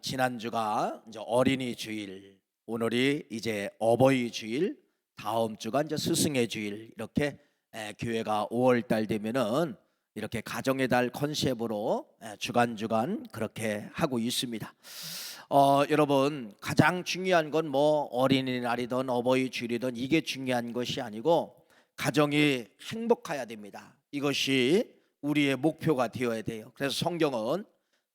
지난주가 이제 어린이 주일, 오늘이 이제 어버이 주일, 다음 주가 이제 스승의 주일. 이렇게 교회가 5월 달 되면은 이렇게 가정의 달 컨셉으로 주간 그렇게 하고 있습니다. 여러분, 가장 중요한 건 뭐 어린이날이든 어버이 주일이든 이게 중요한 것이 아니고 가정이 행복해야 됩니다. 이것이 우리의 목표가 되어야 돼요. 그래서 성경은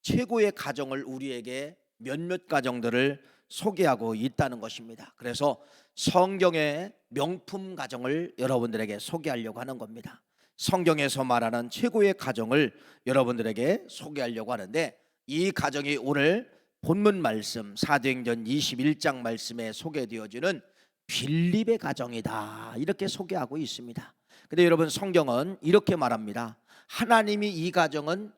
최고의 가정을 우리에게 몇몇 가정들을 소개하고 있다는 것입니다. 그래서 성경의 명품 가정을 여러분들에게 소개하려고 하는 겁니다. 성경에서 말하는 최고의 가정을 여러분들에게 소개하려고 하는데, 이 가정이 오늘 본문 말씀 사도행전 21장 말씀에 소개되어지는 빌립의 가정이다, 이렇게 소개하고 있습니다. 근데 여러분, 성경은 이렇게 말합니다. 하나님이 이 가정은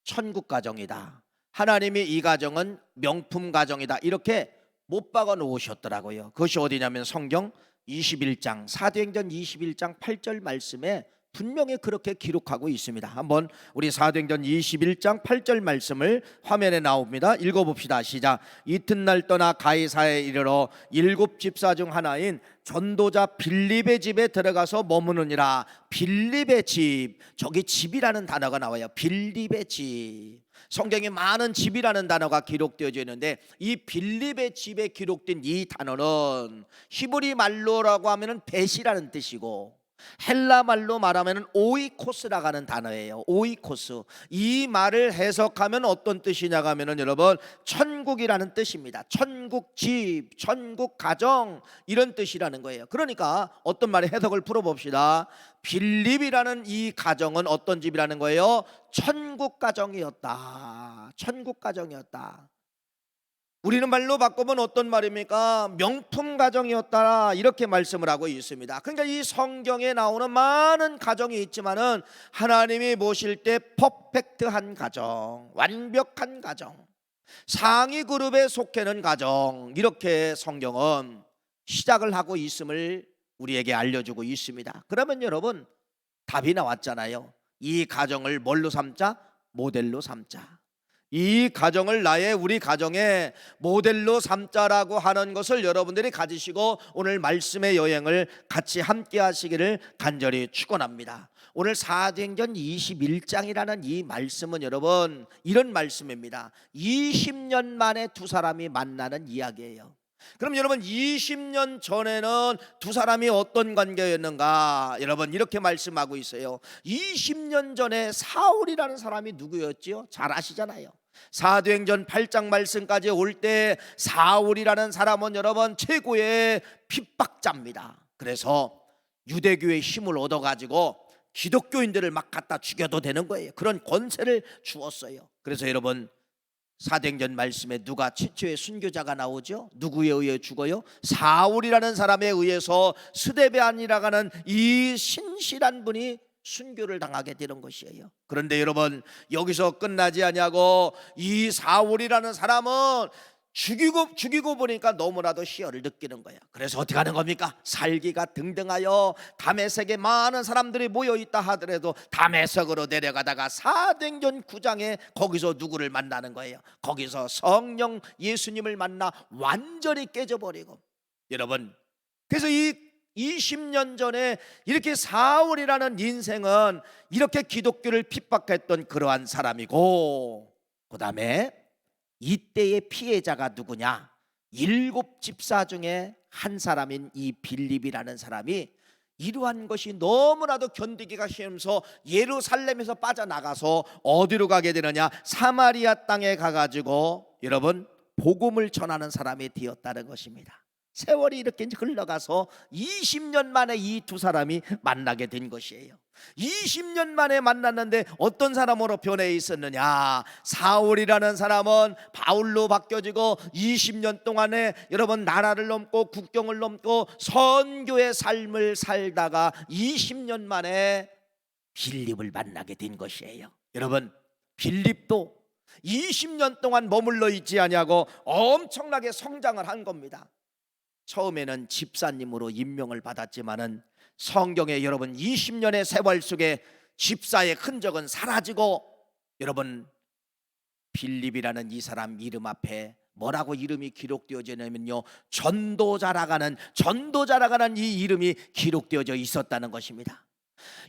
천국 가정이다, 하나님이 이 가정은 명품 가정이다, 이렇게 못 박아 놓으셨더라고요. 그것이 어디냐면 성경 21장 사도행전 21장 8절 말씀에 분명히 그렇게 기록하고 있습니다. 한번 우리 사도행전 21장 8절 말씀을 화면에 나옵니다. 읽어봅시다. 시작. 이튿날 떠나 가이사에 이르러 7 집사 중 하나인 전도자 빌립의 집에 들어가서 머무느니라. 빌립의 집, 저기 집이라는 단어가 나와요. 빌립의 집. 성경에 많은 집이라는 단어가 기록되어져 있는데, 이 빌립의 집에 기록된 이 단어는 히브리 말로라고 하면은 벳이라는 뜻이고, 헬라 말로 말하면 오이코스라고 하는 단어예요. 오이코스. 이 말을 해석하면 어떤 뜻이냐고 하면은 여러분, 천국이라는 뜻입니다. 천국 집, 천국 가정, 이런 뜻이라는 거예요. 그러니까 어떤 말의 해석을 풀어봅시다. 빌립이라는 이 가정은 어떤 집이라는 거예요? 천국 가정이었다. 천국 가정이었다. 우리는 말로 바꾸면 어떤 말입니까? 명품 가정이었다, 이렇게 말씀을 하고 있습니다. 그러니까 이 성경에 나오는 많은 가정이 있지만은 하나님이 모실 때 퍼펙트한 가정, 완벽한 가정, 상위 그룹에 속하는 가정, 이렇게 성경은 시작을 하고 있음을 우리에게 알려주고 있습니다. 그러면 여러분, 답이 나왔잖아요. 이 가정을 뭘로 삼자? 모델로 삼자. 이 가정을 우리 가정의 모델로 삼자라고 하는 것을 여러분들이 가지시고 오늘 말씀의 여행을 같이 함께 하시기를 간절히 축원합니다. 오늘 사도행전 21장이라는 이 말씀은 여러분, 이런 말씀입니다. 20년 만에 두 사람이 만나는 이야기예요. 그럼 여러분, 20년 전에는 두 사람이 어떤 관계였는가? 여러분, 이렇게 말씀하고 있어요. 20년 전에 사울이라는 사람이 누구였지요? 잘 아시잖아요. 사도행전 8장 말씀까지 올 때 사울이라는 사람은 여러분 최고의 핍박자입니다. 그래서 유대교의 힘을 얻어가지고 기독교인들을 막 갖다 죽여도 되는 거예요. 그런 권세를 주었어요. 그래서 여러분, 사도행전 말씀에 누가 최초의 순교자가 나오죠? 누구에 의해 죽어요? 사울이라는 사람에 의해서 스데베안이라고 하는 이 신실한 분이 순교를 당하게 되는 것이에요. 그런데 여러분, 여기서 끝나지 아니하고 이 사울이라는 사람은 죽이고 보니까 너무나도 희열을 느끼는 거야. 그래서 어떻게 하는 겁니까? 살기가 등등하여 다메섹에 많은 사람들이 모여있다 하더라도 다메섹으로 내려가다가 사도행전 9장에 거기서 누구를 만나는 거예요? 거기서 성령 예수님을 만나 완전히 깨져버리고, 여러분, 그래서 이 20년 전에 이렇게 사울이라는 인생은 이렇게 기독교를 핍박했던 그러한 사람이고, 그 다음에 이때의 피해자가 누구냐? 7 집사 중에 한 사람인 이 빌립이라는 사람이 이러한 것이 너무나도 견디기가 싫으면서 예루살렘에서 빠져나가서 어디로 가게 되느냐? 사마리아 땅에 가가지고 여러분, 복음을 전하는 사람이 되었다는 것입니다. 세월이 이렇게 흘러가서 20년 만에 이 두 사람이 만나게 된 것이에요. 20년 만에 만났는데 어떤 사람으로 변해 있었느냐? 사울이라는 사람은 바울로 바뀌어지고 20년 동안에 여러분 나라를 넘고 국경을 넘고 선교의 삶을 살다가 20년 만에 빌립을 만나게 된 것이에요. 여러분, 빌립도 20년 동안 머물러 있지 아니하고 엄청나게 성장을 한 겁니다. 처음에는 집사님으로 임명을 받았지만은 성경에 여러분 20년의 세월 속에 집사의 흔적은 사라지고 여러분 빌립이라는 이 사람 이름 앞에 뭐라고 이름이 기록되어지냐면요, 전도자라가는 이 이름이 기록되어져 있었다는 것입니다.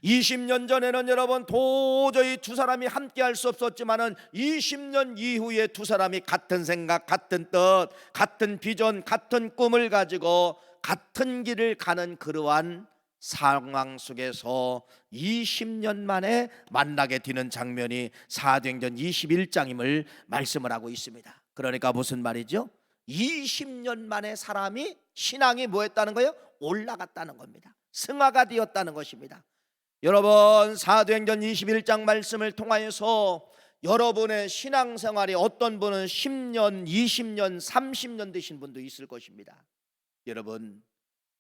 20년 전에는 여러분 도저히 두 사람이 함께 할 수 없었지만은 20년 이후에 두 사람이 같은 생각, 같은 뜻, 같은 비전, 같은 꿈을 가지고 같은 길을 가는 그러한 상황 속에서 20년 만에 만나게 되는 장면이 사도행전 21장임을 말씀을 하고 있습니다. 그러니까 무슨 말이죠? 20년 만에 사람이 신앙이 뭐했다는 거예요? 올라갔다는 겁니다. 승화가 되었다는 것입니다. 여러분, 사도행전 21장 말씀을 통하여서 여러분의 신앙생활이 어떤 분은 10년, 20년, 30년 되신 분도 있을 것입니다. 여러분,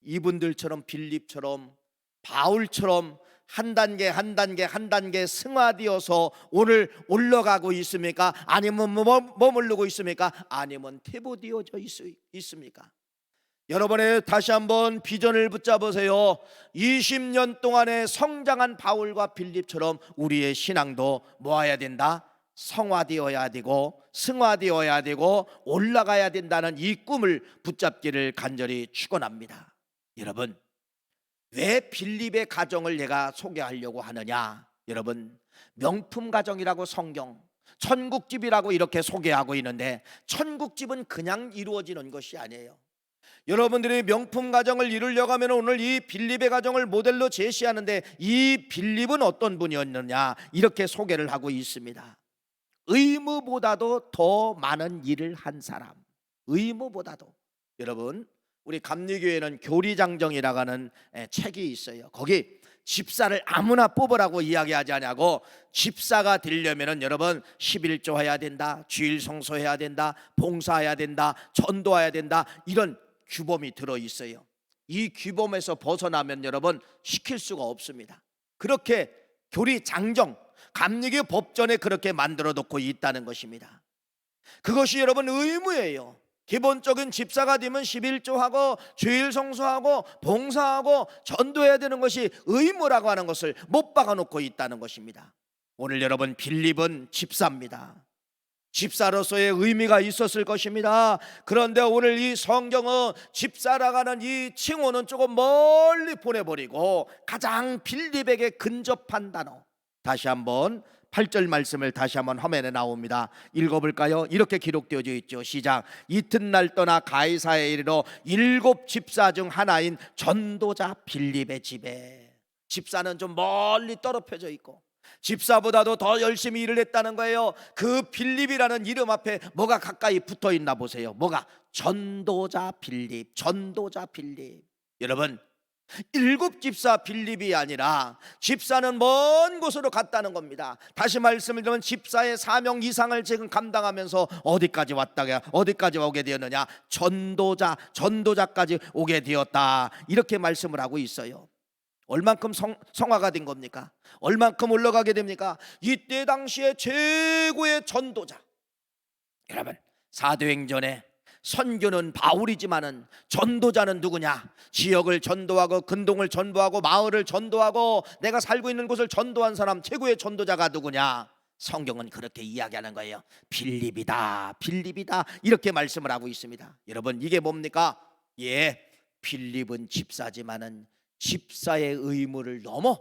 이분들처럼 빌립처럼 바울처럼 한 단계 승화되어서 오늘 올라가고 있습니까? 아니면 머무르고 있습니까? 아니면 퇴보되어져 있습니까? 여러분의 다시 한번 비전을 붙잡으세요. 20년 동안에 성장한 바울과 빌립처럼 우리의 신앙도 모아야 된다. 성화되어야 되고 승화되어야 되고 올라가야 된다는 이 꿈을 붙잡기를 간절히 축원합니다. 여러분, 왜 빌립의 가정을 내가 소개하려고 하느냐? 여러분, 명품 가정이라고 성경, 천국집이라고 이렇게 소개하고 있는데 천국집은 그냥 이루어지는 것이 아니에요. 여러분들이 명품 가정을 이루려고 하면 오늘 이 빌립의 가정을 모델로 제시하는데 이 빌립은 어떤 분이었느냐 이렇게 소개를 하고 있습니다. 의무보다도 더 많은 일을 한 사람. 의무보다도. 여러분, 우리 감리교회는 교리장정이라고 하는 책이 있어요. 거기 집사를 아무나 뽑으라고 이야기하지 않냐고, 집사가 되려면은 여러분 11조 해야 된다, 주일 성소해야 된다, 봉사해야 된다, 전도해야 된다, 이런 규범이 들어 있어요. 이 규범에서 벗어나면 여러분 시킬 수가 없습니다. 그렇게 교리장정, 감리교 법전에 그렇게 만들어 놓고 있다는 것입니다. 그것이 여러분 의무예요. 기본적인 집사가 되면 11조하고 주일 성수하고 봉사하고 전도해야 되는 것이 의무라고 하는 것을 못 박아 놓고 있다는 것입니다. 오늘 여러분 빌립은 집사입니다. 집사로서의 의미가 있었을 것입니다. 그런데 오늘 이 성경은 집사라고 하는 이 칭호는 조금 멀리 보내버리고 가장 빌립에게 근접한 단어, 다시 한번 8절 말씀을 다시 한번 화면에 나옵니다. 읽어볼까요? 이렇게 기록되어져 있죠. 시작. 이튿날 떠나 가이사에 이르러 7 집사 중 하나인 전도자 빌립의 집에. 집사는 좀 멀리 떨어져 있고 집사보다도 더 열심히 일을 했다는 거예요. 그 빌립이라는 이름 앞에 뭐가 가까이 붙어 있나 보세요. 뭐가? 전도자 빌립, 전도자 빌립. 여러분, 7 집사 빌립이 아니라 집사는 먼 곳으로 갔다는 겁니다. 다시 말씀을 드리면 집사의 사명 이상을 지금 감당하면서 어디까지 오게 되었느냐? 전도자까지 오게 되었다. 이렇게 말씀을 하고 있어요. 얼만큼 성화가 된 겁니까? 얼만큼 올라가게 됩니까? 이때 당시에 최고의 전도자. 여러분, 사도행전에 선교는 바울이지만은 전도자는 누구냐? 지역을 전도하고 근동을 전도하고 마을을 전도하고 내가 살고 있는 곳을 전도한 사람, 최고의 전도자가 누구냐? 성경은 그렇게 이야기하는 거예요. 빌립이다, 빌립이다, 이렇게 말씀을 하고 있습니다. 여러분, 이게 뭡니까? 예, 빌립은 집사지만은 집사의 의무를 넘어,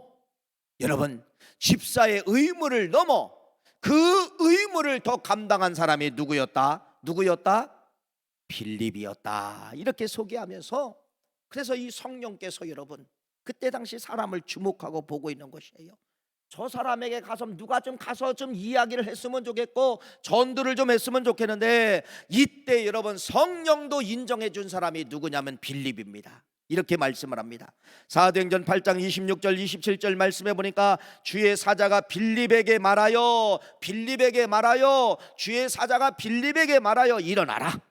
여러분, 집사의 의무를 넘어 그 의무를 더 감당한 사람이 누구였다? 빌립이었다. 이렇게 소개하면서, 그래서 이 성령께서 여러분 그때 당시 사람을 주목하고 보고 있는 것이에요. 저 사람에게 가서 누가 좀 가서 좀 이야기를 했으면 좋겠고 전도를 좀 했으면 좋겠는데, 이때 여러분 성령도 인정해 준 사람이 누구냐면 빌립입니다. 이렇게 말씀을 합니다. 사도행전 8장 26절 27절 말씀해 보니까 주의 사자가 빌립에게 말하여 주의 사자가 빌립에게 말하여 일어나라.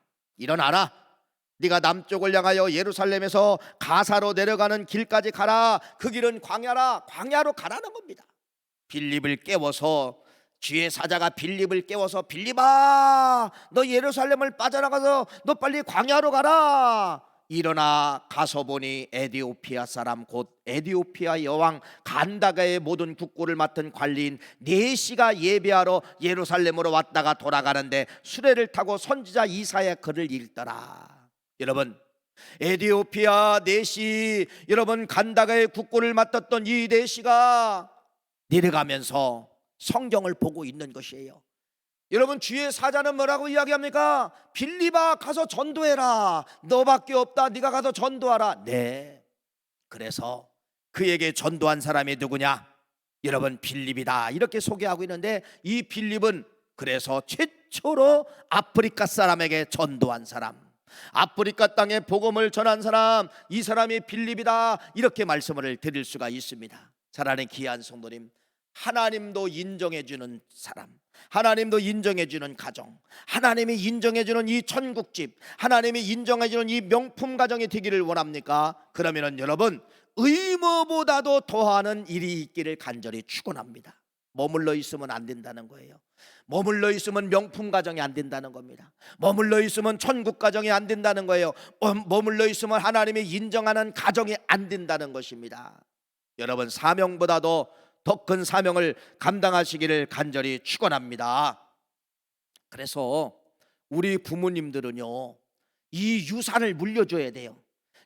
네가 남쪽을 향하여 예루살렘에서 가사로 내려가는 길까지 가라. 그 길은 광야로 가라는 겁니다. 빌립을 깨워서, 주의 사자가 빌립을 깨워서, 빌립아, 너 예루살렘을 빠져나가서 너 빨리 광야로 가라. 일어나 가서 보니 에디오피아 사람 곧 에디오피아 여왕 간다가의 모든 국고를 맡은 관리인 네시가 예배하러 예루살렘으로 왔다가 돌아가는데 수레를 타고 선지자 이사야 글을 읽더라. 여러분, 에디오피아 네시, 여러분 간다가의 국고를 맡았던 이 네시가 내려가면서 성경을 보고 있는 것이에요. 여러분, 주의 사자는 뭐라고 이야기합니까? 빌립아, 가서 전도해라. 너밖에 없다. 네가 가서 전도하라. 네, 그래서 그에게 전도한 사람이 누구냐? 여러분, 빌립이다. 이렇게 소개하고 있는데, 이 빌립은 그래서 최초로 아프리카 사람에게 전도한 사람, 아프리카 땅에 복음을 전한 사람, 이 사람이 빌립이다. 이렇게 말씀을 드릴 수가 있습니다. 사랑하는 귀한 성도님, 하나님도 인정해주는 사람, 하나님도 인정해주는 가정, 하나님이 인정해주는 이 천국집, 하나님이 인정해주는 이 명품 가정이 되기를 원합니까? 그러면은 여러분, 의무보다도 더하는 일이 있기를 간절히 축원합니다. 머물러 있으면 안 된다는 거예요. 머물러 있으면 명품 가정이 안 된다는 겁니다. 머물러 있으면 천국 가정이 안 된다는 거예요. 머물러 있으면 하나님이 인정하는 가정이 안 된다는 것입니다. 여러분, 사명보다도 더 큰 사명을 감당하시기를 간절히 축원합니다. 그래서 우리 부모님들은요, 이 유산을 물려줘야 돼요.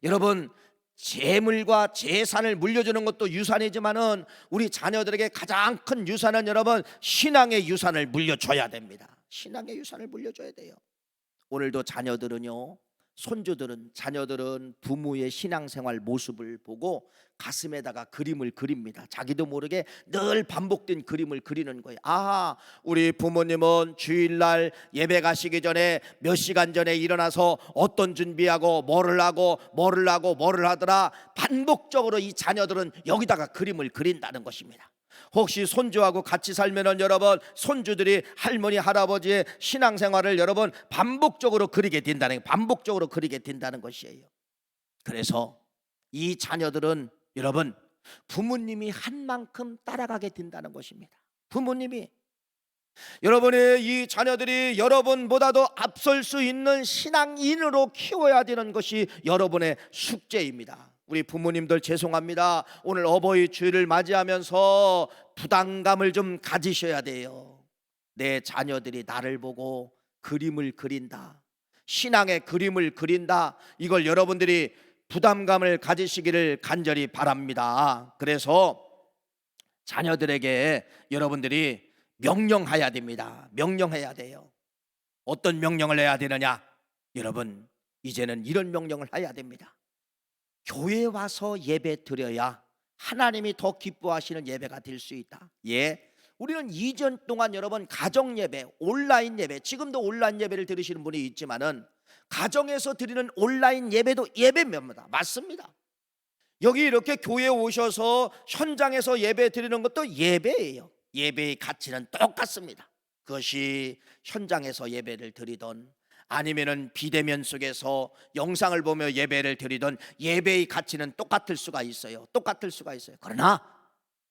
여러분, 재물과 재산을 물려주는 것도 유산이지만은 우리 자녀들에게 가장 큰 유산은 여러분, 신앙의 유산을 물려줘야 됩니다. 신앙의 유산을 물려줘야 돼요. 오늘도 자녀들은요, 손주들은, 자녀들은 부모의 신앙생활 모습을 보고 가슴에다가 그림을 그립니다. 자기도 모르게 늘 반복된 그림을 그리는 거예요. 아, 우리 부모님은 주일날 예배 가시기 전에 몇 시간 전에 일어나서 어떤 준비하고 뭐를 하고 뭐를 하더라. 반복적으로 이 자녀들은 여기다가 그림을 그린다는 것입니다. 혹시 손주하고 같이 살면은 여러분, 손주들이 할머니 할아버지의 신앙생활을 여러분 반복적으로 그리게 된다는, 반복적으로 그리게 된다는 것이에요. 그래서 이 자녀들은 여러분, 부모님이 한 만큼 따라가게 된다는 것입니다. 부모님이, 여러분의 이 자녀들이 여러분보다도 앞설 수 있는 신앙인으로 키워야 되는 것이 여러분의 숙제입니다. 우리 부모님들 죄송합니다. 오늘 어버이 주일을 맞이하면서 부담감을 좀 가지셔야 돼요. 내 자녀들이 나를 보고 그림을 그린다, 신앙의 그림을 그린다, 이걸 여러분들이 부담감을 가지시기를 간절히 바랍니다. 그래서 자녀들에게 여러분들이 명령해야 됩니다. 명령해야 돼요. 어떤 명령을 해야 되느냐? 여러분, 이제는 이런 명령을 해야 됩니다. 교회 와서 예배 드려야 하나님이 더 기뻐하시는 예배가 될 수 있다. 예, 우리는 2년 동안 여러분 가정 예배, 온라인 예배, 지금도 온라인 예배를 들으시는 분이 있지만은 가정에서 드리는 온라인 예배도 예배입니다. 맞습니다. 여기 이렇게 교회에 오셔서 현장에서 예배 드리는 것도 예배예요. 예배의 가치는 똑같습니다. 그것이 현장에서 예배를 드리던 아니면은 비대면 속에서 영상을 보며 예배를 드리던 예배의 가치는 똑같을 수가 있어요. 똑같을 수가 있어요. 그러나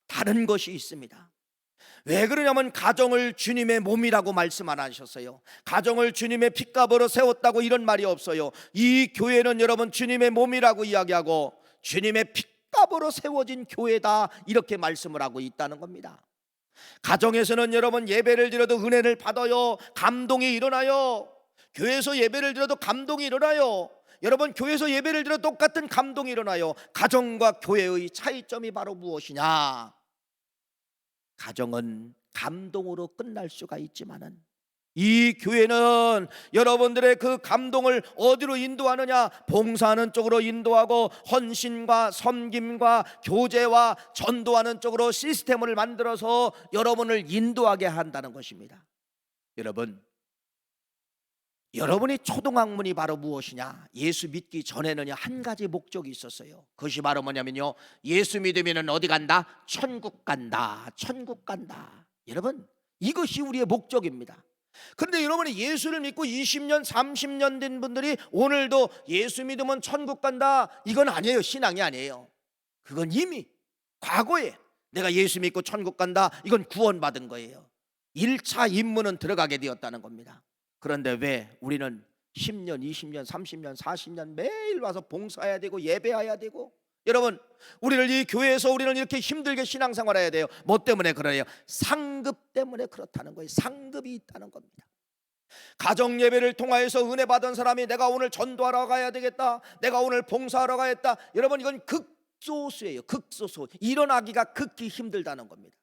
다른 것이 있습니다. 왜 그러냐면 가정을 주님의 몸이라고 말씀 안 하셨어요. 가정을 주님의 핏값으로 세웠다고 이런 말이 없어요. 이 교회는 여러분 주님의 몸이라고 이야기하고 주님의 핏값으로 세워진 교회다, 이렇게 말씀을 하고 있다는 겁니다. 가정에서는 여러분 예배를 드려도 은혜를 받아요. 감동이 일어나요. 교회에서 예배를 드려도 감동이 일어나요. 여러분, 교회에서 예배를 드려 똑같은 감동이 일어나요. 가정과 교회의 차이점이 바로 무엇이냐? 가정은 감동으로 끝날 수가 있지만은 이 교회는 여러분들의 그 감동을 어디로 인도하느냐? 봉사하는 쪽으로 인도하고 헌신과 섬김과 교제와 전도하는 쪽으로 시스템을 만들어서 여러분을 인도하게 한다는 것입니다. 여러분의 초등학문이 바로 무엇이냐? 예수 믿기 전에는 한 가지 목적이 있었어요. 그것이 바로 뭐냐면요, 예수 믿으면 어디 간다? 천국 간다. 천국 간다. 여러분, 이것이 우리의 목적입니다. 그런데 여러분이 예수를 믿고 20년 30년 된 분들이 오늘도 예수 믿으면 천국 간다, 이건 아니에요. 신앙이 아니에요. 그건 이미 과거에 내가 예수 믿고 천국 간다, 이건 구원받은 거예요. 1차 임무는 들어가게 되었다는 겁니다. 그런데 왜 우리는 10년, 20년, 30년, 40년 매일 와서 봉사해야 되고 예배해야 되고. 여러분, 우리를 이 교회에서 우리는 이렇게 힘들게 신앙생활해야 돼요. 뭐 때문에 그래요? 상급 때문에 그렇다는 거예요. 상급이 있다는 겁니다. 가정 예배를 통하여서 은혜 받은 사람이 내가 오늘 전도하러 가야 되겠다, 내가 오늘 봉사하러 가야겠다, 여러분 이건 극소수예요. 극소수. 일어나기가 극히 힘들다는 겁니다.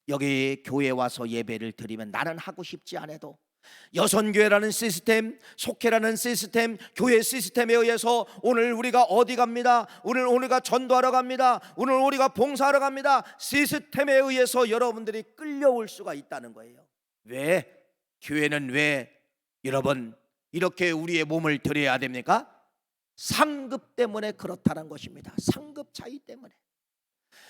여기 교회 와서 예배를 드리면 나는 하고 싶지 않아도 여선교회라는 시스템, 속회라는 시스템, 교회 시스템에 의해서 오늘 우리가 어디 갑니다, 오늘 우리가 전도하러 갑니다, 오늘 우리가 봉사하러 갑니다, 시스템에 의해서 여러분들이 끌려올 수가 있다는 거예요. 왜? 교회는 왜 여러분 이렇게 우리의 몸을 드려야 됩니까? 상급 때문에 그렇다는 것입니다. 상급 차이 때문에.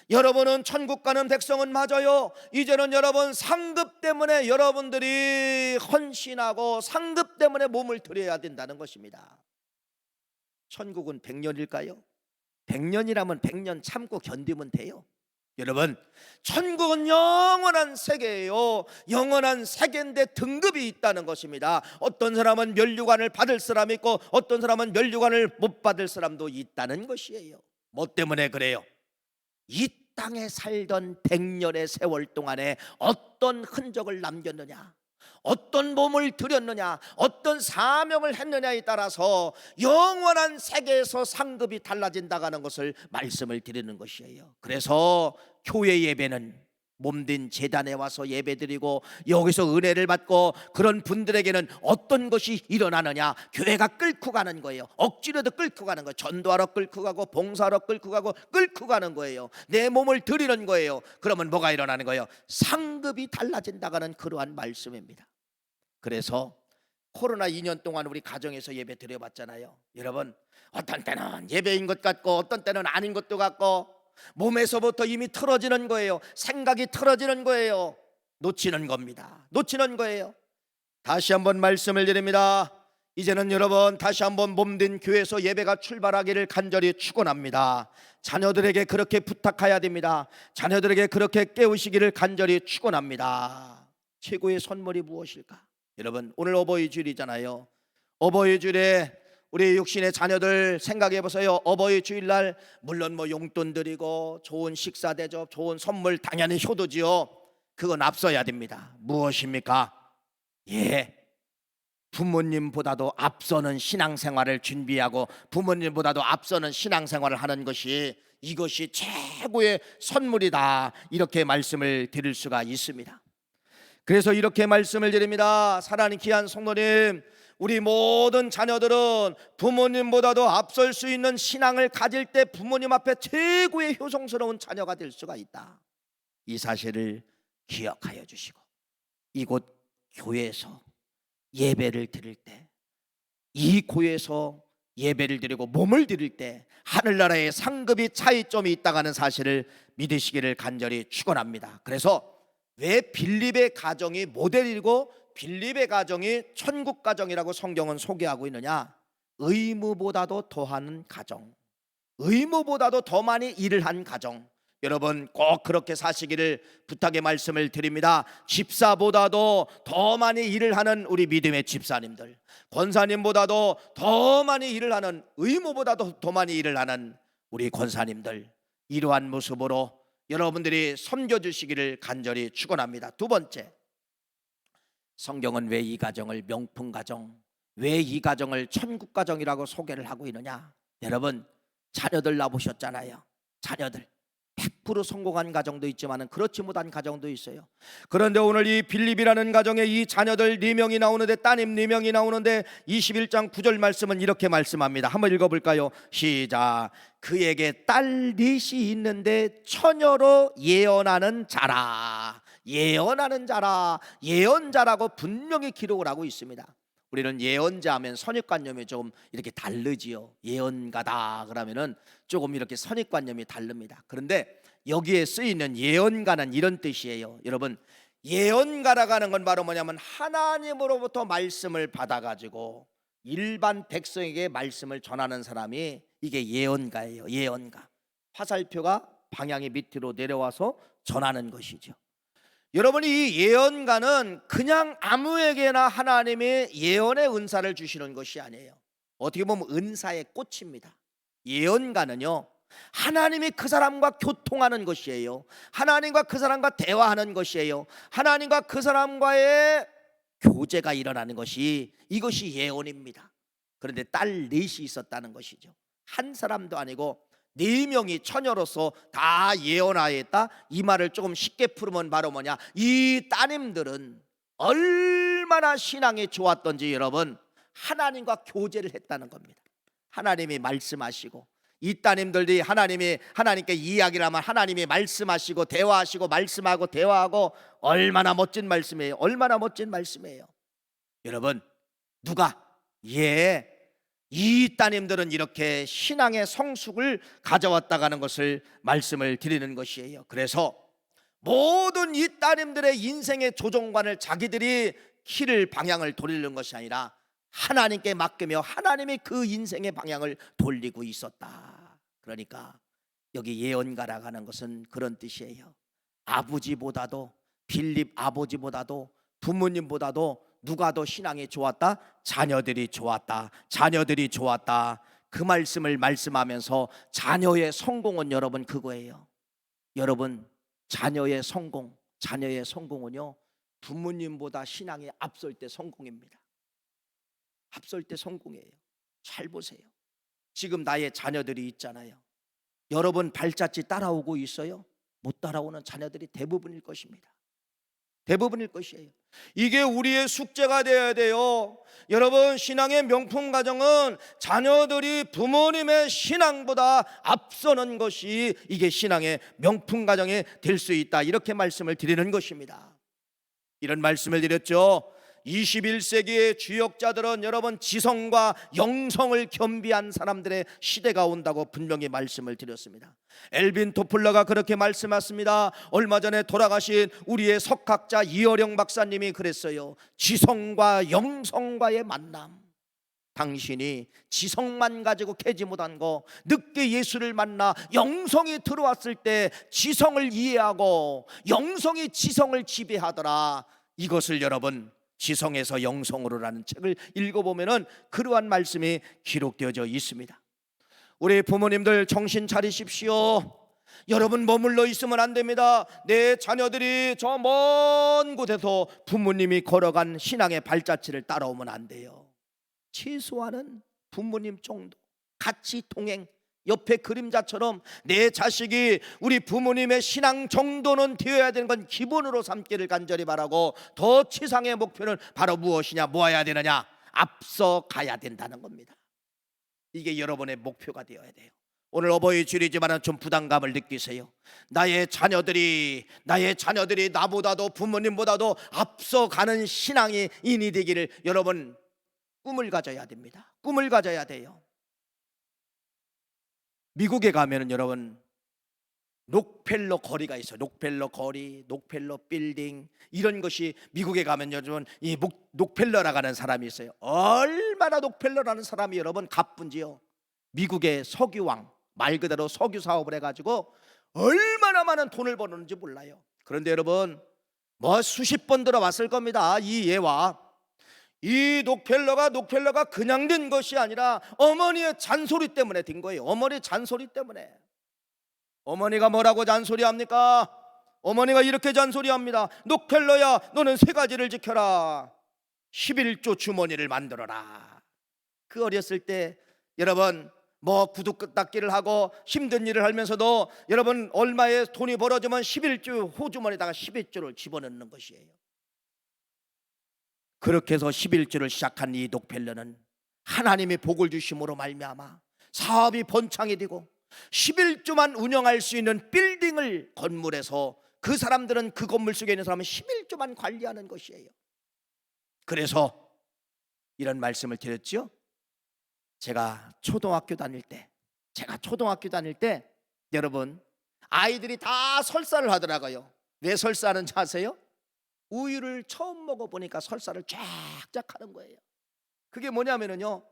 여러분은 천국 가는 백성은 맞아요. 이제는 여러분 상급 때문에 여러분들이 헌신하고 상급 때문에 몸을 드려야 된다는 것입니다. 천국은 100년일까요? 100년이라면 100년 참고 견디면 돼요. 여러분, 천국은 영원한 세계예요. 영원한 세계인데 등급이 있다는 것입니다. 어떤 사람은 면류관을 받을 사람이 있고 어떤 사람은 면류관을 못 받을 사람도 있다는 것이에요. 뭐 때문에 그래요? 이 땅에 살던 100년의 세월 동안에 어떤 흔적을 남겼느냐, 어떤 몸을 들였느냐, 어떤 사명을 했느냐에 따라서 영원한 세계에서 상급이 달라진다는 것을 말씀을 드리는 것이에요. 그래서 교회 예배는 몸된 제단에 와서 예배드리고 여기서 은혜를 받고 그런 분들에게는 어떤 것이 일어나느냐, 교회가 끌고 가는 거예요. 억지로도 끌고 가는 거예요. 전도하러 끌고 가고 봉사하러 끌고 가고 끌고 가는 거예요. 내 몸을 드리는 거예요. 그러면 뭐가 일어나는 거예요? 상급이 달라진다는 그러한 말씀입니다. 그래서 코로나 2년 동안 우리 가정에서 예배 드려봤잖아요. 여러분, 어떤 때는 예배인 것 같고 어떤 때는 아닌 것도 같고 몸에서부터 이미 틀어지는 거예요. 생각이 틀어지는 거예요. 놓치는 겁니다. 놓치는 거예요. 다시 한번 말씀을 드립니다. 이제는 여러분 다시 한번 몸된 교회에서 예배가 출발하기를 간절히 축원합니다. 자녀들에게 그렇게 부탁해야 됩니다. 자녀들에게 그렇게 깨우시기를 간절히 축원합니다. 최고의 선물이 무엇일까? 여러분, 오늘 어버이 주일이잖아요. 어버이 주일에 우리 육신의 자녀들 생각해 보세요. 어버이 주일날 물론 뭐 용돈 드리고 좋은 식사 대접, 좋은 선물 당연히 효도지요. 그건 앞서야 됩니다. 무엇입니까? 예, 부모님보다도 앞서는 신앙생활을 준비하고 부모님보다도 앞서는 신앙생활을 하는 것이, 이것이 최고의 선물이다, 이렇게 말씀을 드릴 수가 있습니다. 그래서 이렇게 말씀을 드립니다. 사랑하는 귀한 성도님, 우리 모든 자녀들은 부모님보다도 앞설 수 있는 신앙을 가질 때 부모님 앞에 최고의 효성스러운 자녀가 될 수가 있다. 이 사실을 기억하여 주시고 이곳 교회에서 예배를 드릴 때, 이 교회에서 예배를 드리고 몸을 드릴 때 하늘나라의 상급이 차이점이 있다는 사실을 믿으시기를 간절히 축원합니다. 그래서 왜 빌립의 가정이 모델이고 빌립의 가정이 천국 가정이라고 성경은 소개하고 있느냐? 의무보다도 더하는 가정, 의무보다도 더 많이 일을 한 가정. 여러분 꼭 그렇게 사시기를 부탁의 말씀을 드립니다. 집사보다도 더 많이 일을 하는 우리 믿음의 집사님들, 권사님보다도 더 많이 일을 하는, 의무보다도 더 많이 일을 하는 우리 권사님들, 이러한 모습으로 여러분들이 섬겨주시기를 간절히 축원합니다. 두 번째, 성경은 왜 이 가정을 명품 가정, 왜 이 가정을 천국 가정이라고 소개를 하고 있느냐? 여러분, 자녀들 낳으셨잖아요. 자녀들 100% 성공한 가정도 있지만 그렇지 못한 가정도 있어요. 그런데 오늘 이 빌립이라는 가정에 이 자녀들 4명이 나오는데, 따님 4명이 나오는데 21장 9절 말씀은 이렇게 말씀합니다. 한번 읽어볼까요? 시작. 그에게 딸 넷이 있는데 처녀로 예언하는 자라. 예언하는 자라, 예언자라고 분명히 기록을 하고 있습니다. 우리는 예언자 하면 선입관념이 좀 이렇게 다르지요. 예언가다 그러면은 조금 이렇게 선입관념이 다릅니다. 그런데 여기에 쓰이는 예언가는 이런 뜻이에요. 여러분, 예언가라고 하는 건 바로 뭐냐면 하나님으로부터 말씀을 받아가지고 일반 백성에게 말씀을 전하는 사람이, 이게 예언가예요. 예언가. 화살표가 방향이 밑으로 내려와서 전하는 것이죠. 여러분, 이 예언가는 그냥 아무에게나 하나님의 예언의 은사를 주시는 것이 아니에요. 어떻게 보면 은사의 꽃입니다. 예언가는요, 하나님이 그 사람과 교통하는 것이에요. 하나님과 그 사람과 대화하는 것이에요. 하나님과 그 사람과의 교제가 일어나는 것이, 이것이 예언입니다. 그런데 딸 넷이 있었다는 것이죠. 한 사람도 아니고 4명이 처녀로서 다 예언하였다. 이 말을 조금 쉽게 풀으면 바로 뭐냐, 이 따님들은 얼마나 신앙이 좋았던지 여러분, 하나님과 교제를 했다는 겁니다. 하나님이 말씀하시고, 이 따님들이 하나님께 이야기를 하면 하나님이 말씀하시고 대화하시고 말씀하고 대화하고, 얼마나 멋진 말씀이에요. 얼마나 멋진 말씀이에요. 여러분, 이 따님들은 이렇게 신앙의 성숙을 가져왔다가는 것을 말씀을 드리는 것이에요. 그래서 모든 이 따님들의 인생의 조종관을 자기들이 키를 방향을 돌리는 것이 아니라 하나님께 맡기며 하나님이 그 인생의 방향을 돌리고 있었다. 그러니까 여기 예언가라고 하는 것은 그런 뜻이에요. 아버지보다도, 빌립 아버지보다도, 부모님보다도 누가 더 신앙이 좋았다? 자녀들이 좋았다. 자녀들이 좋았다. 그 말씀을 말씀하면서 자녀의 성공은 여러분 그거예요. 여러분, 자녀의 성공은요, 부모님보다 신앙이 앞설 때 성공입니다. 앞설 때 성공이에요. 잘 보세요. 지금 나의 자녀들이 있잖아요. 여러분 발자취 따라오고 있어요? 못 따라오는 자녀들이 대부분일 것입니다. 대부분일 것이에요. 이게 우리의 숙제가 되어야 돼요. 여러분, 신앙의 명품 가정은 자녀들이 부모님의 신앙보다 앞서는 것이, 이게 신앙의 명품 가정이 될 수 있다. 이렇게 말씀을 드리는 것입니다. 이런 말씀을 드렸죠. 21세기의 주역자들은 여러분, 지성과 영성을 겸비한 사람들의 시대가 온다고 분명히 말씀을 드렸습니다. 엘빈 토플러가 그렇게 말씀하셨습니다. 얼마 전에 돌아가신 우리의 석학자 이어령 박사님이 그랬어요. 지성과 영성과의 만남. 당신이 지성만 가지고 캐지 못한 거, 늦게 예수를 만나 영성이 들어왔을 때 지성을 이해하고 영성이 지성을 지배하더라. 이것을 여러분, 지성에서 영성으로라는 책을 읽어보면 그러한 말씀이 기록되어져 있습니다. 우리 부모님들 정신 차리십시오. 여러분 머물러 있으면 안 됩니다. 내 자녀들이 저 먼 곳에서 부모님이 걸어간 신앙의 발자취를 따라오면 안 돼요. 최소한은 부모님 정도 같이 동행, 옆에 그림자처럼 내 자식이 우리 부모님의 신앙 정도는 되어야 되는 건 기본으로 삼기를 간절히 바라고, 더 최상의 목표는 바로 무엇이냐, 모아야 되느냐, 앞서 가야 된다는 겁니다. 이게 여러분의 목표가 되어야 돼요. 오늘 어버이 주일이지만 좀 부담감을 느끼세요. 나의 자녀들이 나보다도 부모님보다도 앞서가는 신앙이 인이 되기를 여러분 꿈을 가져야 됩니다. 꿈을 가져야 돼요. 미국에 가면은 여러분 록펠러 거리가 있어요. 록펠러 거리, 록펠러 빌딩, 이런 것이 미국에 가면 여러분 이 록펠러라고 하는 사람이 있어요. 얼마나 록펠러라는 사람이 여러분 가뿐지요. 미국의 석유왕, 말 그대로 석유 사업을 해가지고 얼마나 많은 돈을 버는지 몰라요. 그런데 여러분 뭐 수십 번 들어봤을 겁니다. 이 예와 이 록펠러가 그냥 된 것이 아니라 어머니의 잔소리 때문에 된 거예요. 어머니 잔소리 때문에. 어머니가 뭐라고 잔소리합니까? 어머니가 이렇게 잔소리합니다. 록펠러야, 너는 3가지를 지켜라. 11조 주머니를 만들어라. 그 어렸을 때 여러분 뭐 구두 닦기를 하고 힘든 일을 하면서도 여러분 얼마의 돈이 벌어지면 11조 호주머니에다가 11조를 집어넣는 것이에요. 그렇게 해서 11조를 시작한 이 록펠러는 하나님의 복을 주심으로 말미암아 사업이 번창이 되고 11조만 운영할 수 있는 빌딩을 건물해서 그 사람들은 그 건물 속에 있는 사람은 11조만 관리하는 것이에요. 그래서 이런 말씀을 드렸죠. 제가 초등학교 다닐 때 여러분 아이들이 다 설사를 하더라고요. 왜 설사하는지 아세요? 우유를 처음 먹어보니까 설사를 쫙쫙 하는 거예요. 그게 뭐냐면요,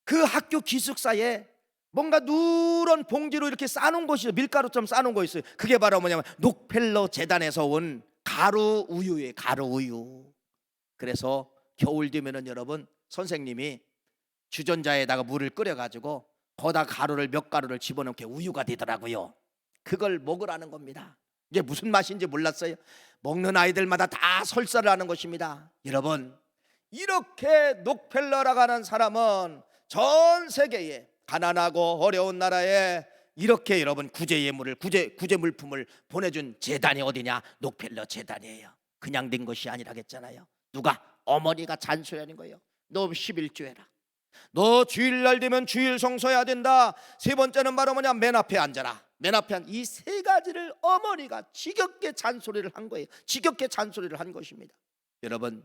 그 학교 기숙사에 뭔가 누런 봉지로 이렇게 싸놓은 것이 밀가루처럼 싸놓은 거 있어요. 그게 바로 뭐냐면 록펠러 재단에서 온 가루 우유예요. 가루 우유. 그래서 겨울 되면은 여러분 선생님이 주전자에다가 물을 끓여가지고 거기다 가루를 몇 가루를 집어넣게 우유가 되더라고요. 그걸 먹으라는 겁니다. 이게 무슨 맛인지 몰랐어요. 먹는 아이들마다 다 설사를 하는 것입니다. 여러분, 이렇게 록펠러라고 하는 사람은 전 세계에 가난하고 어려운 나라에 이렇게 여러분 구제 예물을 구제 물품을 보내준 재단이 어디냐? 록펠러 재단이에요. 그냥 된 것이 아니라겠잖아요. 누가? 어머니가 잔소리하는 거예요. 너 11조 해라. 너 주일날 되면 주일 성소해야 된다. 세 번째는 바로 뭐냐? 맨 앞에 앉아라. 맨 앞에 이 세 가지를 어머니가 지겹게 잔소리를 한 거예요. 지겹게 잔소리를 한 것입니다. 여러분,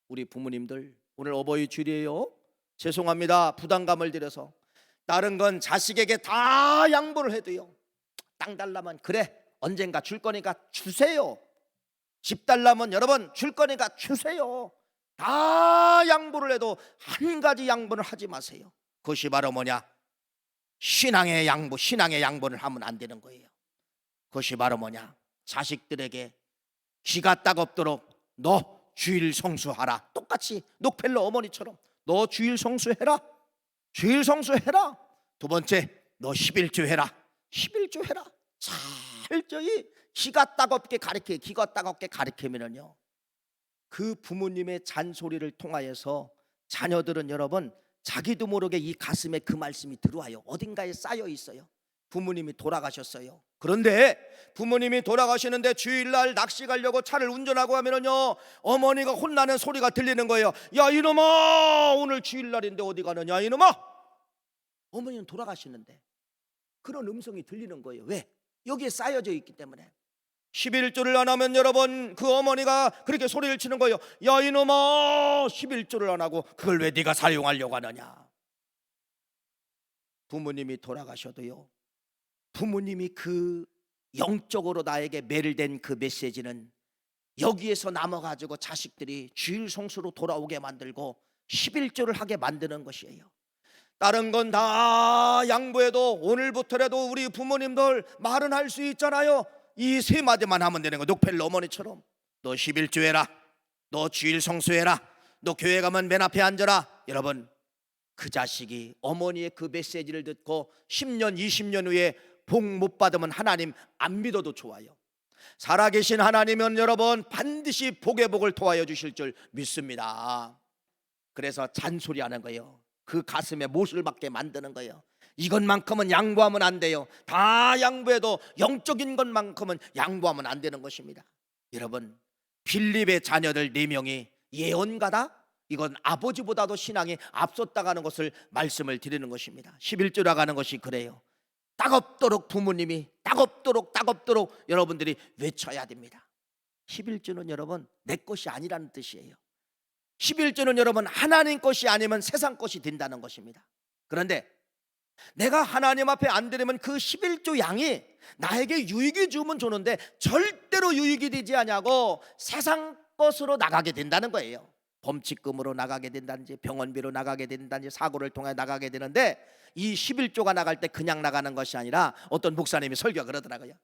우리 부모님들 오늘 어버이 주일이에요. 죄송합니다. 부담감을 드려서 다른 건 자식에게 다 양보를 해도요, 땅 달라면 그래 언젠가 줄 거니까 주세요. 집 달라면 여러분 줄 거니까 주세요. 다 양보를 해도 한 가지 양보를 하지 마세요. 그것이 바로 뭐냐? 신앙의 양보. 신앙의 양보를 하면 안 되는 거예요. 그것이 바로 뭐냐? 자식들에게 귀가 따갑도록 너 주일 성수하라. 똑같이 록펠러 어머니처럼 너 주일 성수해라. 주일 성수해라. 두 번째, 너 11조 해라. 11조 해라. 철저히 귀가 따갑게 가르치면요, 그 부모님의 잔소리를 통하여서 자녀들은 여러분 자기도 모르게 이 가슴에 그 말씀이 들어와요. 어딘가에 쌓여 있어요. 부모님이 돌아가셨어요. 그런데 부모님이 돌아가시는데 주일날 낚시 가려고 차를 운전하고 하면은요, 어머니가 혼나는 소리가 들리는 거예요. 야 이놈아, 오늘 주일날인데 어디 가느냐 이놈아. 어머니는 돌아가시는데 그런 음성이 들리는 거예요. 왜? 여기에 쌓여져 있기 때문에. 11조를 안 하면 여러분 그 어머니가 그렇게 소리를 치는 거예요. 야 이놈아, 11조를 안 하고 그걸 왜 네가 사용하려고 하느냐. 부모님이 돌아가셔도요, 부모님이 그 영적으로 나에게 매를된 그 메시지는 여기에서 남아가지고 자식들이 주일 성수로 돌아오게 만들고 11조를 하게 만드는 것이에요. 다른 건 다 양보해도 오늘부터라도 우리 부모님들 말은 할 수 있잖아요. 이 세 마디만 하면 되는 거예요. 록펠러 어머니처럼 너 11조 해라. 너 주일 성수해라. 너 교회 가면 맨 앞에 앉아라. 여러분, 그 자식이 어머니의 그 메시지를 듣고 10년 20년 후에 복 못 받으면 하나님 안 믿어도 좋아요. 살아계신 하나님은 여러분 반드시 복의 복을 토하여 주실 줄 믿습니다. 그래서 잔소리하는 거예요. 그 가슴에 못을 박게 만드는 거예요. 이것만큼은 양보하면 안 돼요. 다 양보해도 영적인 것만큼은 양보하면 안 되는 것입니다. 여러분, 빌립의 자녀들 4명이 예언가다? 이건 아버지보다도 신앙이 앞섰다가는 것을 말씀을 드리는 것입니다. 11조라고 하는 것이 그래요. 따갑도록 부모님이 따갑도록 여러분들이 외쳐야 됩니다. 11조는 여러분 내 것이 아니라는 뜻이에요. 11조는 여러분 하나님 것이 아니면 세상 것이 된다는 것입니다. 그런데 내가 하나님 앞에 안 드리면 그 11조 양이 나에게 유익이 주면 주는데 절대로 유익이 되지 않냐고 세상 것으로 나가게 된다는 거예요. 범칙금으로 나가게 된다든지 병원비로 나가게 된다든지 사고를 통해 나가게 되는데, 이 11조가 나갈 때 그냥 나가는 것이 아니라 어떤 목사님이 설교가 그러더라고요.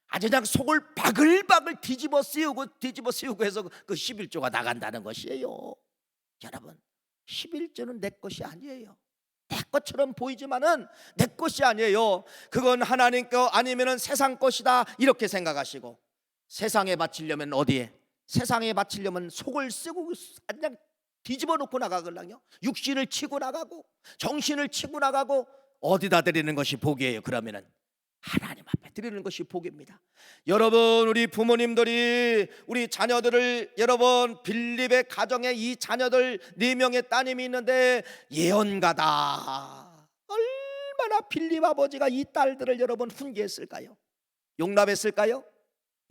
아주 그냥 속을 바글바글 뒤집어 씌우고 해서 그 11조가 나간다는 것이에요. 여러분, 11조는 내 것이 아니에요. 내 것처럼 보이지만은 내 것이 아니에요. 그건 하나님 거 아니면은 세상 것이다 이렇게 생각하시고, 세상에 바치려면 어디에? 세상에 바치려면 속을 쓰고 그냥 뒤집어 놓고 나가거든요. 육신을 치고 나가고 정신을 치고 나가고 어디다 드리는 것이 복이에요? 그러면은 하나님 앞에 드리는 것이 복입니다. 여러분, 우리 부모님들이 우리 자녀들을, 여러분 빌립의 가정에 이 자녀들 4명의 따님이 있는데 예언가다. 얼마나 빌립 아버지가 이 딸들을 여러분 훈계했을까요? 용납했을까요?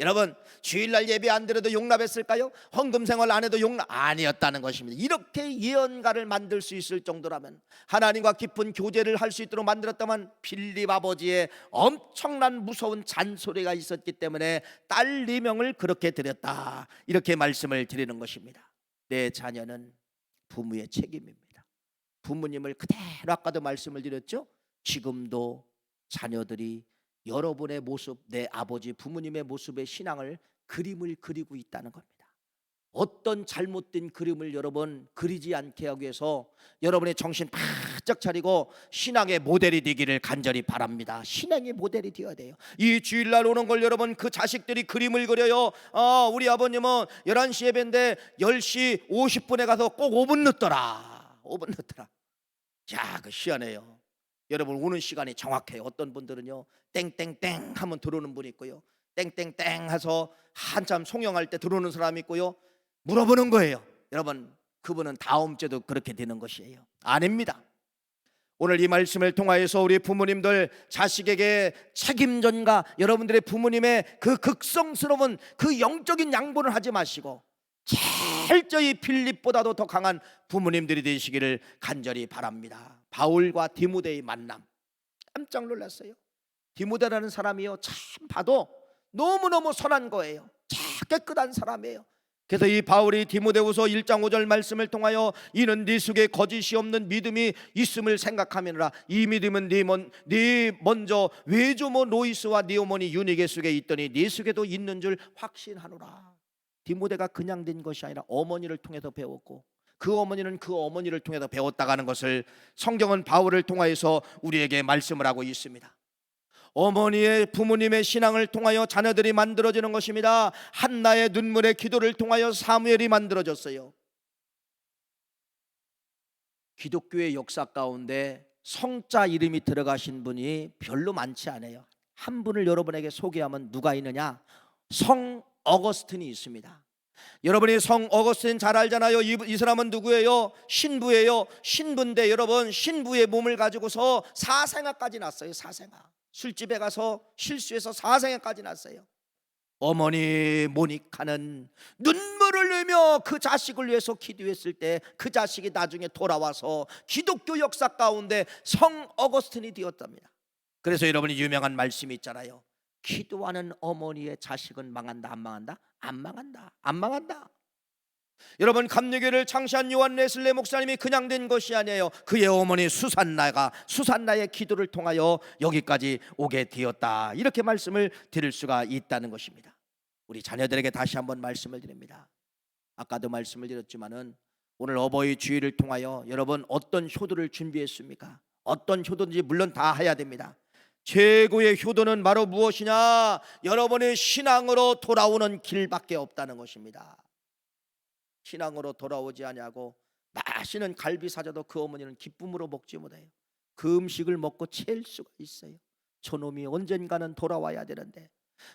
여러분, 주일날 예배 안 드려도 용납했을까요? 헌금 생활 안 해도 용납 아니었다는 것입니다. 이렇게 예언가를 만들 수 있을 정도라면, 하나님과 깊은 교제를 할 수 있도록 만들었다면, 빌립 아버지의 엄청난 무서운 잔소리가 있었기 때문에 딸 4명을 그렇게 드렸다, 이렇게 말씀을 드리는 것입니다. 내 자녀는 부모의 책임입니다. 부모님을 그대로, 아까도 말씀을 드렸죠, 지금도 자녀들이 여러분의 모습, 내 아버지 부모님의 모습의 신앙을 그림을 그리고 있다는 겁니다. 어떤 잘못된 그림을 여러분 그리지 않게 하기 위해서 여러분의 정신 바짝 차리고 신앙의 모델이 되기를 간절히 바랍니다. 신앙의 모델이 되어야 돼요. 이 주일날 오는 걸 여러분 그 자식들이 그림을 그려요. 우리 아버님은 11시 예배인데 10시 50분에 가서 꼭 5분 늦더라. 5분 늦더라. 야, 그 희한해요. 여러분 오는 시간이 정확해요. 어떤 분들은요 땡땡땡 하면 들어오는 분이 있고요, 땡땡땡 해서 한참 송영할 때 들어오는 사람이 있고요. 물어보는 거예요. 여러분 그분은 다음 주에도 그렇게 되는 것이에요. 아닙니다. 오늘 이 말씀을 통하여서 우리 부모님들 자식에게 책임전가 여러분들의 부모님의 그 극성스러운 그 영적인 양보를 하지 마시고 철저히 필립보다도 더 강한 부모님들이 되시기를 간절히 바랍니다. 바울과 디모데의 만남 깜짝 놀랐어요. 디모데라는 사람이요 참 봐도 너무너무 선한 거예요. 참 깨끗한 사람이에요. 그래서 이 바울이 디모데후서 1장 5절 말씀을 통하여 이는 네 속에 거짓이 없는 믿음이 있음을 생각하느니라. 이 믿음은 네 먼저 외조모 로이스와 네 어머니 유니게 속에 있더니 네 속에도 있는 줄 확신하노라. 디모데가 그냥 된 것이 아니라 어머니를 통해서 배웠고 그 어머니는 그 어머니를 통해서 배웠다가는 것을 성경은 바울을 통하여서 우리에게 말씀을 하고 있습니다. 어머니의 부모님의 신앙을 통하여 자녀들이 만들어지는 것입니다. 한나의 눈물의 기도를 통하여 사무엘이 만들어졌어요. 기독교의 역사 가운데 성자 이름이 들어가신 분이 별로 많지 않아요. 한 분을 여러분에게 소개하면 누가 있느냐? 성 어거스틴이 있습니다. 여러분이 성 어거스틴 잘 알잖아요. 이 사람은 누구예요? 신부예요. 신부인데 여러분 신부의 몸을 가지고서 사생아까지 났어요. 사생아. 술집에 가서 실수해서 사생아까지 났어요. 어머니 모니카는 눈물을 흘리며 그 자식을 위해서 기도했을 때 그 자식이 나중에 돌아와서 기독교 역사 가운데 성 어거스틴이 되었답니다. 그래서 여러분이 유명한 말씀이 있잖아요. 기도하는 어머니의 자식은 망한다 안 망한다? 안 망한다. 안 망한다. 여러분 감리교를 창시한 요한 웨슬레 목사님이 그냥 된 것이 아니에요. 그의 어머니 수산나의 기도를 통하여 여기까지 오게 되었다. 이렇게 말씀을 드릴 수가 있다는 것입니다. 우리 자녀들에게 다시 한번 말씀을 드립니다. 아까도 말씀을 드렸지만은 오늘 어버이 주일을 통하여 여러분 어떤 효도를 준비했습니까? 어떤 효도인지 물론 다 해야 됩니다. 최고의 효도는 바로 무엇이냐? 여러분의 신앙으로 돌아오는 길밖에 없다는 것입니다. 신앙으로 돌아오지 아니하고 맛있는 갈비 사줘도 그 어머니는 기쁨으로 먹지 못해요. 그 음식을 먹고 체할 수가 있어요. 저놈이 언젠가는 돌아와야 되는데,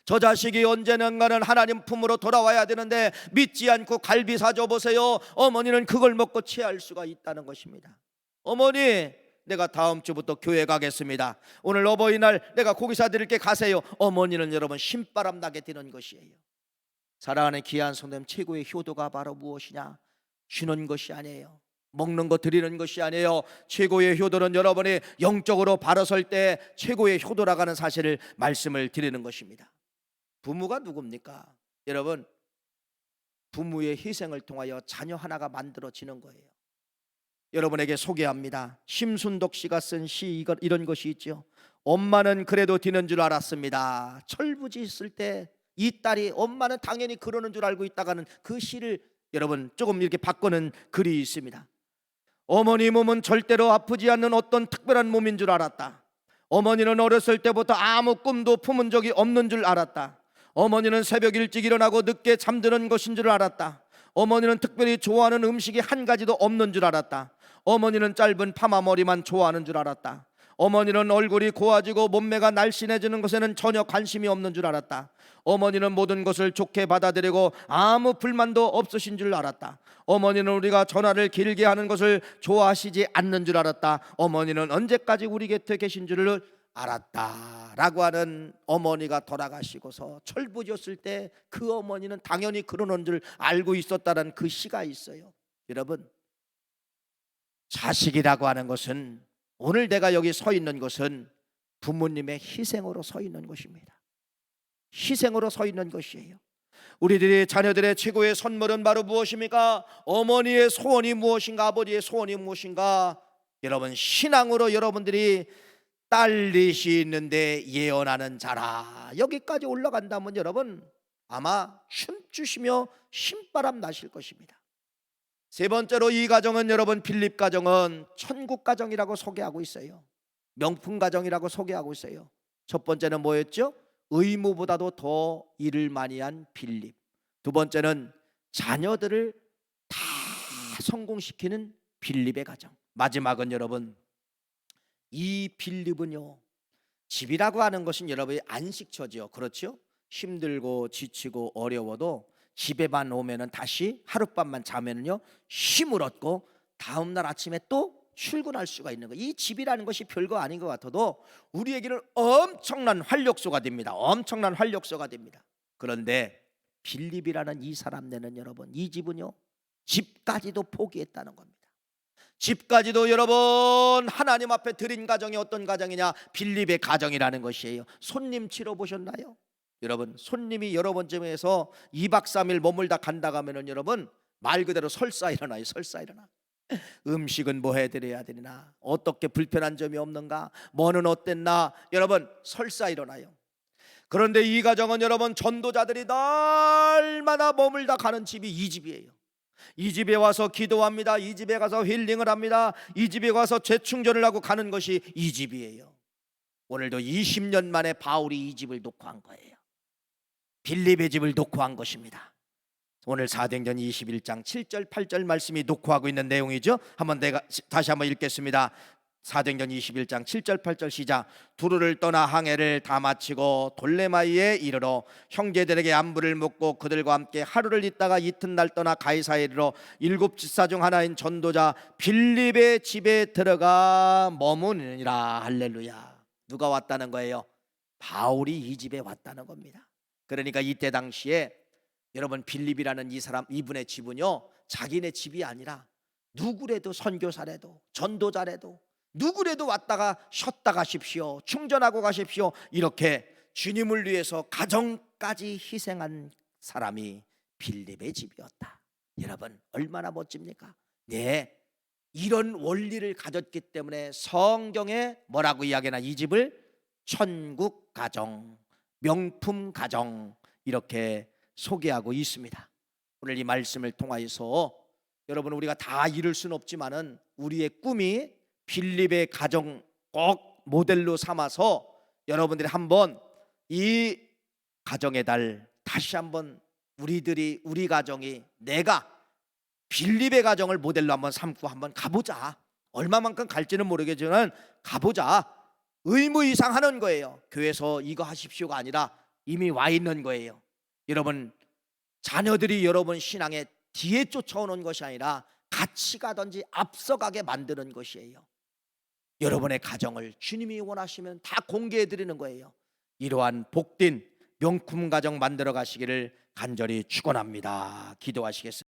저 자식이 언젠가는 하나님 품으로 돌아와야 되는데 믿지 않고 갈비 사줘 보세요. 어머니는 그걸 먹고 체할 수가 있다는 것입니다. 어머니 내가 다음 주부터 교회 가겠습니다. 오늘 어버이날 내가 고기 사드릴게 가세요. 어머니는 여러분 신바람 나게 되는 것이에요. 사랑하는 귀한 성도님, 최고의 효도가 바로 무엇이냐? 쉬는 것이 아니에요. 먹는 거 드리는 것이 아니에요. 최고의 효도는 여러분이 영적으로 바로 설 때 최고의 효도라고 하는 사실을 말씀을 드리는 것입니다. 부모가 누굽니까? 여러분 부모의 희생을 통하여 자녀 하나가 만들어지는 거예요. 여러분에게 소개합니다. 심순덕 씨가 쓴 시 이런 것이 있죠. 엄마는 그래도 뒤는 줄 알았습니다. 철부지 있을 때 이 딸이 엄마는 당연히 그러는 줄 알고 있다가는 그 시를 여러분 조금 이렇게 바꾸는 글이 있습니다. 어머니 몸은 절대로 아프지 않는 어떤 특별한 몸인 줄 알았다. 어머니는 어렸을 때부터 아무 꿈도 품은 적이 없는 줄 알았다. 어머니는 새벽 일찍 일어나고 늦게 잠드는 것인 줄 알았다. 어머니는 특별히 좋아하는 음식이 한 가지도 없는 줄 알았다. 어머니는 짧은 파마 머리만 좋아하는 줄 알았다. 어머니는 얼굴이 고와지고 몸매가 날씬해지는 것에는 전혀 관심이 없는 줄 알았다. 어머니는 모든 것을 좋게 받아들이고 아무 불만도 없으신 줄 알았다. 어머니는 우리가 전화를 길게 하는 것을 좋아하시지 않는 줄 알았다. 어머니는 언제까지 우리 곁에 계신 줄을 알았다 라고 하는 어머니가 돌아가시고서 철부지였을 때 그 어머니는 당연히 그러는 줄 알고 있었다는 그 시가 있어요. 여러분 자식이라고 하는 것은 오늘 내가 여기 서 있는 것은 부모님의 희생으로 서 있는 것입니다. 희생으로 서 있는 것이에요. 우리들의 자녀들의 최고의 선물은 바로 무엇입니까? 어머니의 소원이 무엇인가? 아버지의 소원이 무엇인가? 여러분 신앙으로 여러분들이 딸릿이 있는데 예언하는 자라. 여기까지 올라간다면 여러분 아마 춤추시며 신바람 나실 것입니다. 세 번째로 이 가정은 여러분 빌립 가정은 천국 가정이라고 소개하고 있어요. 명품 가정이라고 소개하고 있어요. 첫 번째는 뭐였죠? 의무보다도 더 일을 많이 한 빌립. 두 번째는 자녀들을 다 성공시키는 빌립의 가정. 마지막은 여러분 이 빌립은요, 집이라고 하는 것은 여러분의 안식처죠. 그렇죠? 힘들고 지치고 어려워도 집에만 오면은 다시 하룻밤만 자면은요 힘을 얻고 다음날 아침에 또 출근할 수가 있는 거예요. 이 집이라는 것이 별거 아닌 것 같아도 우리에게는 엄청난 활력소가 됩니다. 엄청난 활력소가 됩니다. 그런데 빌립이라는 이 사람네는 여러분 이 집은요 집까지도 포기했다는 겁니다. 집까지도 여러분 하나님 앞에 드린 가정이 어떤 가정이냐? 빌립의 가정이라는 것이에요. 손님 치러 보셨나요? 여러분 손님이 여러 번쯤에서 2박 3일 머물다 간다 가면은 여러분 말 그대로 설사 일어나요. 설사 일어나. 음식은 뭐 해드려야 되나? 어떻게 불편한 점이 없는가? 뭐는 어땠나? 여러분 설사 일어나요. 그런데 이 가정은 여러분 전도자들이 날마다 머물다 가는 집이 이 집이에요. 이 집에 와서 기도합니다. 이 집에 가서 힐링을 합니다. 이 집에 가서 재충전을 하고 가는 것이 이 집이에요. 오늘도 20년 만에 바울이 이 집을 놓고 한 거예요. 빌립의 집을 놓고 한 것입니다. 오늘 사도행전 21장 7절 8절 말씀이 놓고 하고 있는 내용이죠. 다시 한번 읽겠습니다. 사도행전 21장 7절 8절 시작. 두루를 떠나 항해를 다 마치고 돌레마이에 이르러 형제들에게 안부를 묻고 그들과 함께 하루를 있다가 이튿날 떠나 가이사에 이르러 7 집사 중 하나인 전도자 빌립의 집에 들어가 머무니라. 할렐루야. 누가 왔다는 거예요? 바울이 이 집에 왔다는 겁니다. 그러니까 이때 당시에 여러분 빌립이라는 이 사람 이분의 집은요 자기네 집이 아니라 누구래도 선교사래도 전도자래도 누구래도 왔다가 쉬었다 가십시오, 충전하고 가십시오, 이렇게 주님을 위해서 가정까지 희생한 사람이 빌립의 집이었다. 여러분 얼마나 멋집니까? 네, 이런 원리를 가졌기 때문에 성경에 뭐라고 이야기하나 이 집을 천국 가정, 명품 가정 이렇게 소개하고 있습니다. 오늘 이 말씀을 통하여서 여러분 우리가 다 이룰 수는 없지만은 우리의 꿈이 빌립의 가정 꼭 모델로 삼아서 여러분들이 한번 이 가정의 달 다시 한번 우리 가정이 내가 빌립의 가정을 모델로 한번 삼고 한번 가보자. 얼마만큼 갈지는 모르겠지만 가보자. 의무 이상 하는 거예요. 교회에서 이거 하십시오가 아니라 이미 와 있는 거예요. 여러분 자녀들이 여러분 신앙에 뒤에 쫓아오는 것이 아니라 같이 가든지 앞서가게 만드는 것이에요. 여러분의 가정을 주님이 원하시면 다 공개해 드리는 거예요. 이러한 복된 명품 가정 만들어 가시기를 간절히 축원합니다. 기도하시겠습니다.